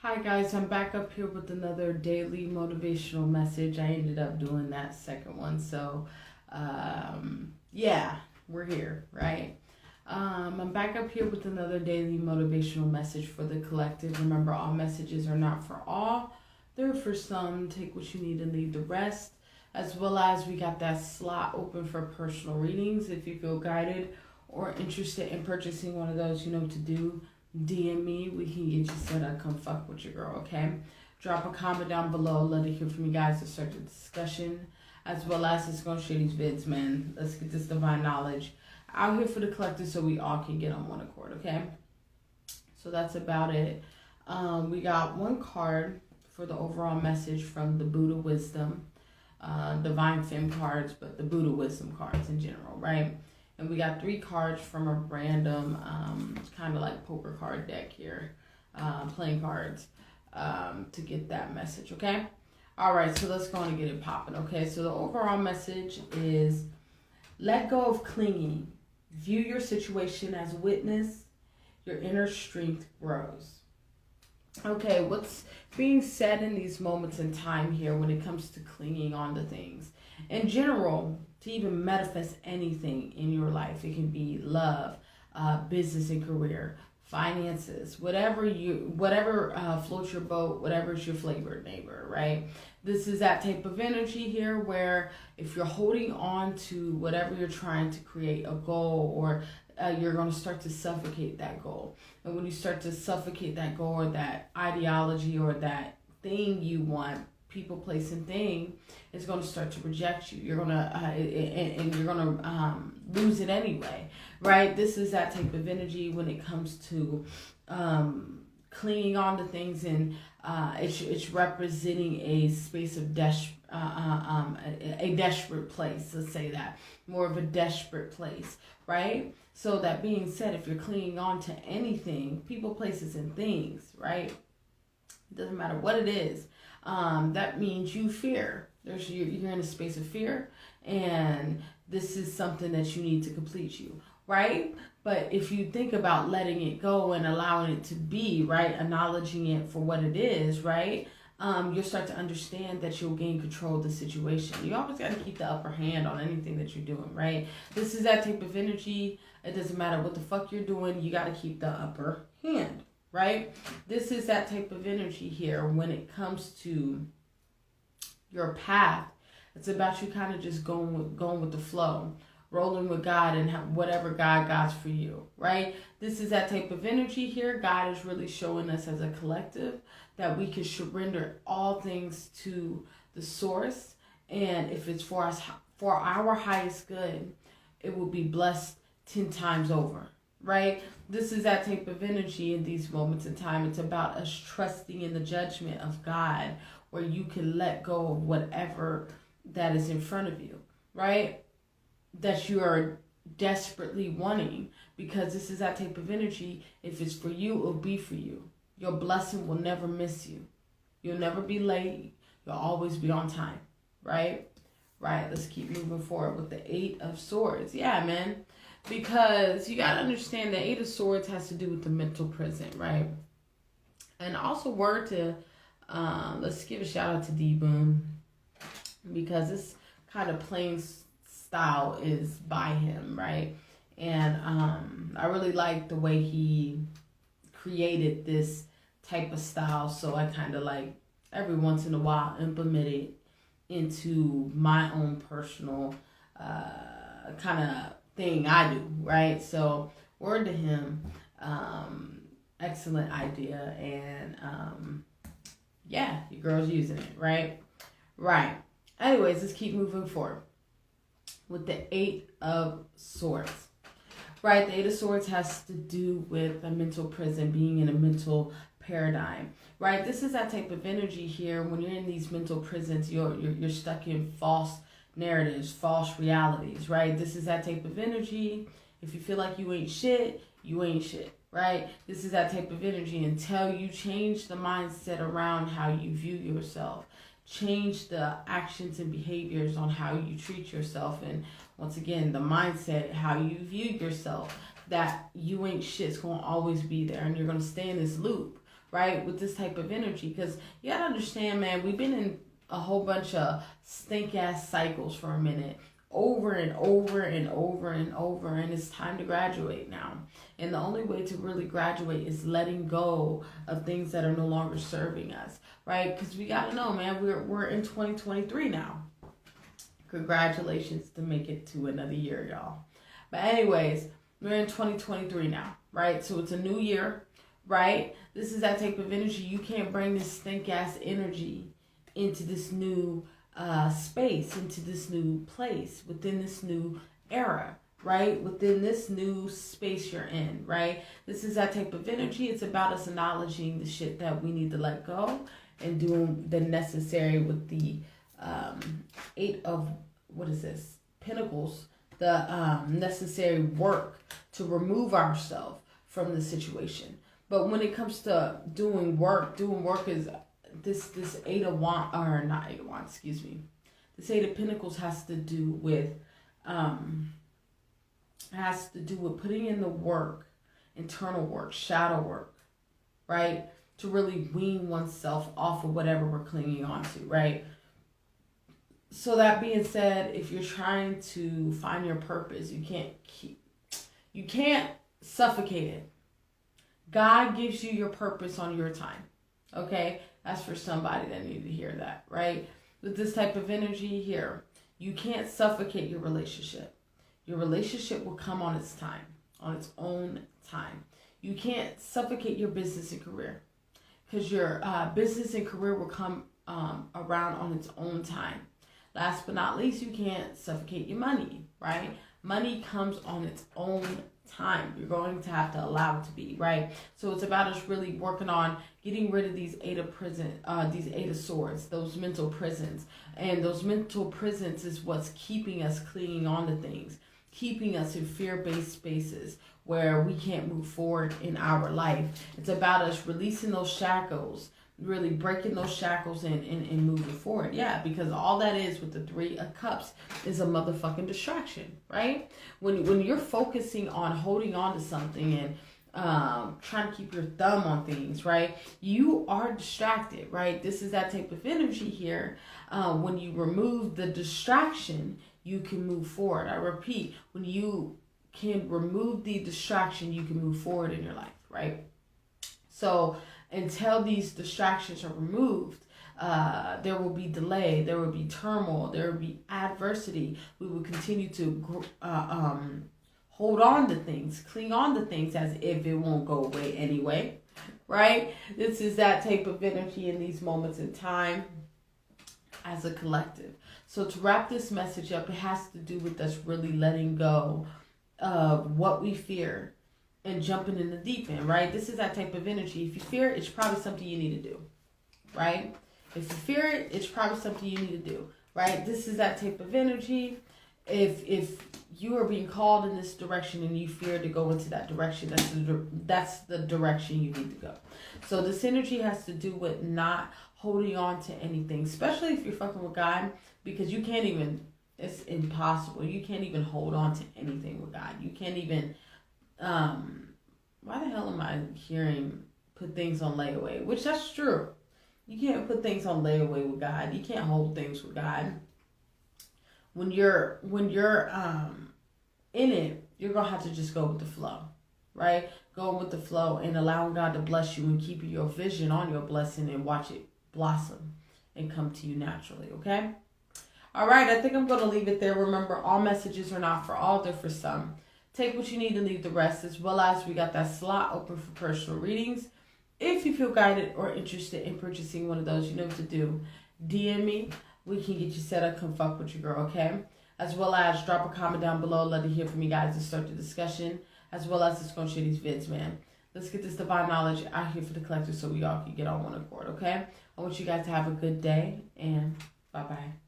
Hi guys, I'm back up here with another daily motivational message. I ended up doing that second one, so yeah, we're here, right? I'm back up here with another daily motivational message for the collective. Remember, all messages are not for all. They're for some. Take what you need and leave the rest. As well as we got that slot open for personal readings. If you feel guided or interested in purchasing one of those, you know what to do. DM me. We can get you set up. Come fuck with your girl, okay? Drop a comment down below. Let it hear from you guys to start the discussion. As well as it's going to share these vids, man. Let's get this divine knowledge out here for the collective so we all can get on one accord, okay? So that's about it. We got one card for the overall message from the Buddha Wisdom. Divine Femme cards, but the Buddha Wisdom cards in general, right? And we got 3 cards from a random kind of like poker card deck here, playing cards to get that message, okay? All right, so let's go on and get it popping, okay? So the overall message is let go of clinging. View your situation as witness. Your inner strength grows. Okay, what's being said in these moments in time here when it comes to clinging on to things? In general, to even manifest anything in your life, it can be love, business and career, finances, whatever floats your boat, whatever's your flavored neighbor, right? This is that type of energy here where if you're holding on to whatever you're trying to create, a goal, or you're going to start to suffocate that goal. And when you start to suffocate that goal or that ideology or that thing you want, people, place, and thing, is going to start to reject you. You're going to, and you're going to lose it anyway, right? This is that type of energy when it comes to clinging on to things, and it's representing a space of a desperate place. Let's say that, more of a desperate place, right? So that being said, if you're clinging on to anything, people, places, and things, right? It doesn't matter what it is. That means you fear. You're in a space of fear, and this is something that you need to complete you, right? But if you think about letting it go and allowing it to be, right, acknowledging it for what it is, right, you'll start to understand that you'll gain control of the situation. You always got to keep the upper hand on anything that you're doing, right? This is that type of energy. It doesn't matter what the fuck you're doing. You got to keep the upper hand, right? This is that type of energy here when it comes to your path. It's about you kind of just going with the flow, rolling with God and whatever God got for you, right? This is that type of energy here. God is really showing us as a collective that we can surrender all things to the source, and if it's for us, for our highest good, it will be blessed 10 times over, right? This is that type of energy in these moments in time. It's about us trusting in the judgment of God, where you can let go of whatever that is in front of you, right? That you are desperately wanting, because this is that type of energy. If it's for you, it'll be for you. Your blessing will never miss you. You'll never be late. You'll always be on time, right? Right, let's keep moving forward with the 8 of Swords. Yeah, man. Because you got to understand the 8 of Swords has to do with the mental prison, right? And also word to, let's give a shout out to D-Boom, because this kind of playing style is by him, right? And I really like the way he created this type of style, so I kind of like every once in a while implement it into my own personal kind of thing I do, right? So word to him, excellent idea, and yeah, your girl's using it, right? Right. Anyways, let's keep moving forward with the 8 of Swords. Right, the 8 of Swords has to do with a mental prison, being in a mental paradigm, right? This is that type of energy here. When you're in these mental prisons, you're stuck in false narratives, false realities, right? This is that type of energy. If you feel like you ain't shit, right? This is that type of energy until you change the mindset around how you view yourself. Change the actions and behaviors on how you treat yourself, and once again, the mindset, how you view yourself, that you ain't shit's going to always be there, and you're going to stay in this loop, right? With this type of energy. Because you gotta understand, man, we've been in a whole bunch of stink-ass cycles for a minute. Over and over and over and over, and it's time to graduate now. And the only way to really graduate is letting go of things that are no longer serving us, right? Because we gotta know, man, we're in 2023 now. Congratulations to make it to another year, y'all. But anyways, we're in 2023 now, right? So it's a new year, right? This is that type of energy. You can't bring this stink-ass energy into this new space, into this new place, within this new era, right? Within this new space you're in, right? This is that type of energy. It's about us acknowledging the shit that we need to let go and doing the necessary with the 8 of, what is this? Pentacles, the necessary work to remove ourselves from the situation. But when it comes to doing work is this 8 of Wands, or not 8 of Wands, excuse me. This 8 of Pentacles has to do with putting in the work, internal work, shadow work, right? To really wean oneself off of whatever we're clinging on to, right? So that being said, if you're trying to find your purpose, you can't suffocate it. God gives you your purpose on your time. Okay? That's for somebody that needed to hear that, right? With this type of energy here, you can't suffocate your relationship. Your relationship will come on its time, on its own time. You can't suffocate your business and career, because your business and career will come around on its own time. Last but not least, you can't suffocate your money, right? Money comes on its own time. You're going to have to allow it to be, right? So it's about us really working on getting rid of these 8 of Swords, those mental prisons. And those mental prisons is what's keeping us clinging on to things, keeping us in fear-based spaces where we can't move forward in our life. It's about us releasing those shackles, really breaking those shackles and moving forward. Yeah, because all that is with the 3 of Cups is a motherfucking distraction, right? When you're focusing on holding on to something and trying to keep your thumb on things, right? You are distracted, right? This is that type of energy here. When you remove the distraction, you can move forward. I repeat, when you can remove the distraction, you can move forward in your life, right? So until these distractions are removed, there will be delay, there will be turmoil, there will be adversity. We will continue to hold on to things, cling on to things as if it won't go away anyway, right? This is that type of energy in these moments in time as a collective. So to wrap this message up, it has to do with us really letting go of what we fear and jumping in the deep end, right? This is that type of energy. If you fear it, it's probably something you need to do, right? If you fear it, it's probably something you need to do, right? This is that type of energy. If you are being called in this direction and you fear to go into that direction, that's the direction you need to go. So this energy has to do with not holding on to anything, especially if you're fucking with God, because you can't even, it's impossible. You can't even hold on to anything with God. You can't even, why the hell am I hearing put things on layaway? Which that's true. You can't put things on layaway with God. You can't hold things with God. When you're in it, you're gonna have to just go with the flow, right? Go with the flow and allowing God to bless you and keeping your vision on your blessing and watch it blossom and come to you naturally, okay? All right, I think I'm gonna leave it there. Remember, all messages are not for all, they're for some. Take what you need and leave the rest, as well as we got that slot open for personal readings. If you feel guided or interested in purchasing one of those, you know what to do. DM me. We can get you set up. Come fuck with your girl, okay? As well as drop a comment down below. Love to hear from you guys to start the discussion. As well as just gonna share these vids, man. Let's get this divine knowledge out here for the collector so we all can get on one accord, okay? I want you guys to have a good day, and bye-bye.